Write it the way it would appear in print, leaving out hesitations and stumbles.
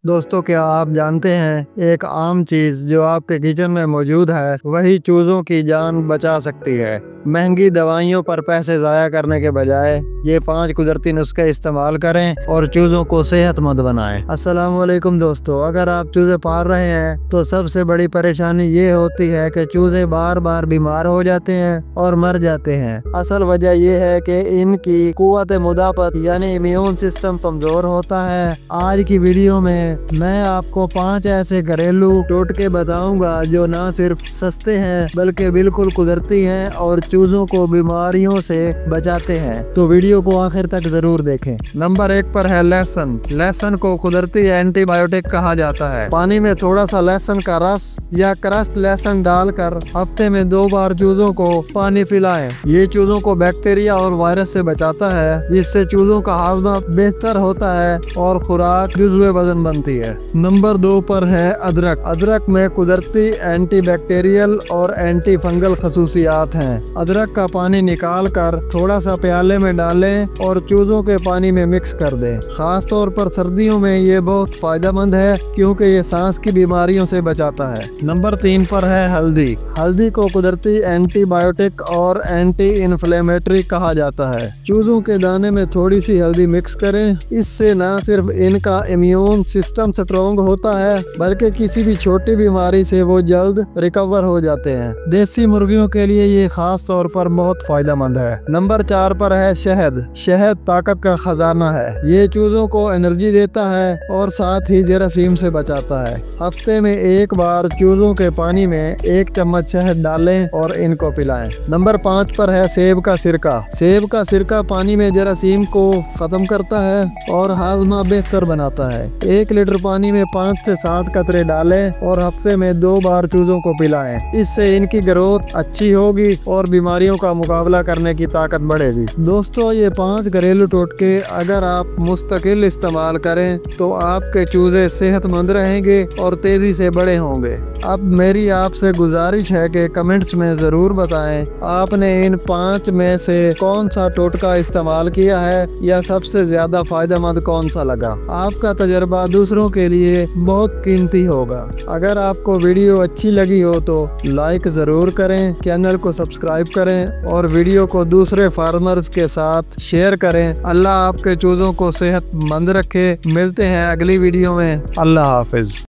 दोस्तों, क्या आप जानते हैं एक आम चीज जो आपके किचन में मौजूद है वही चूजों की जान बचा सकती है। महंगी दवाइयों पर पैसे जाया करने के बजाय ये 5 कुदरती नुस्खे इस्तेमाल करें और चूजों को सेहतमंद बनाएं। अस्सलाम वालेकुम दोस्तों, अगर आप चूजे पाल रहे हैं तो सबसे बड़ी परेशानी ये होती है कि चूजे बार बार बीमार हो जाते हैं और मर जाते हैं। असल वजह ये है कि इनकी कुव्वत मुदाफत यानी इम्यून सिस्टम कमजोर होता है। आज की वीडियो में मैं आपको 5 ऐसे घरेलू टोटके बताऊंगा जो ना सिर्फ सस्ते हैं बल्कि बिल्कुल कुदरती हैं और चूजों को बीमारियों से बचाते हैं। तो वीडियो को आखिर तक जरूर देखें। नंबर 1 पर है लहसुन। लहसुन को कुदरती एंटीबायोटिक कहा जाता है। पानी में थोड़ा सा लहसुन का रस या क्रस्ट लहसुन डालकर हफ्ते में 2 बार चूजों को पानी पिलाएं। ये चूजों को बैक्टीरिया और वायरस से बचाता है, जिससे चूजों का हाजमा बेहतर होता है और खुराक जुज़्वे वजन बनती है। नंबर 2 पर है अदरक। अदरक में कुदरती एंटीबैक्टीरियल और एंटी फंगल खसूसियात हैं। अदरक का पानी निकाल कर थोड़ा सा प्याले में डालें और चूजों के पानी में मिक्स कर दें। खास तौर पर सर्दियों में ये बहुत फायदेमंद है क्योंकि ये सांस की बीमारियों से बचाता है। नंबर 3 पर है हल्दी। हल्दी को कुदरती एंटीबायोटिक और एंटी इन्फ्लेमेटरी कहा जाता है। चूजों के दाने में थोड़ी सी हल्दी मिक्स करें। इससे न सिर्फ इनका इम्यून सिस्टम स्ट्रॉन्ग होता है बल्कि किसी भी छोटी बीमारी से वो जल्द रिकवर हो जाते हैं। देसी मुर्गियों के लिए ये खास तौर पर बहुत फायदेमंद है। नंबर 4 पर है शहद। शहद ताकत का खजाना है। ये चूजों को एनर्जी देता है और साथ ही जरासीम से बचाता है। हफ्ते में 1 बार चूजों के पानी में 1 चम्मच शहद डालें और इनको पिलाएं। नंबर 5 पर है सेब का सिरका। सेब का सिरका पानी में जरासीम को खत्म करता है और हाजमा बेहतर बनाता है। 1 लीटर पानी में 5 से 7 कतरे डालें और हफ्ते में 2 बार चूजों को पिलाएं। इससे इनकी ग्रोथ अच्छी होगी और बीमारियों का मुकाबला करने की ताकत बढ़ेगी। दोस्तों, ये 5 घरेलू टोटके अगर आप मुस्तकिल इस्तेमाल करें तो आपके चूजे सेहतमंद रहेंगे और तेजी से बड़े होंगे। अब मेरी आपसे गुजारिश है कि कमेंट्स में ज़रूर बताएं आपने इन 5 में से कौन सा टोटका इस्तेमाल किया है या सबसे ज़्यादा फायदेमंद कौन सा लगा। आपका तजर्बा दूसरों के लिए बहुत कीमती होगा। अगर आपको वीडियो अच्छी लगी हो तो लाइक ज़रूर करें, चैनल को सब्सक्राइब करें और वीडियो को दूसरे फार्मर्स के साथ शेयर करें। अल्लाह आपके चूज़ों को सेहतमंद रखे। मिलते हैं अगली वीडियो में। अल्लाह हाफिज़।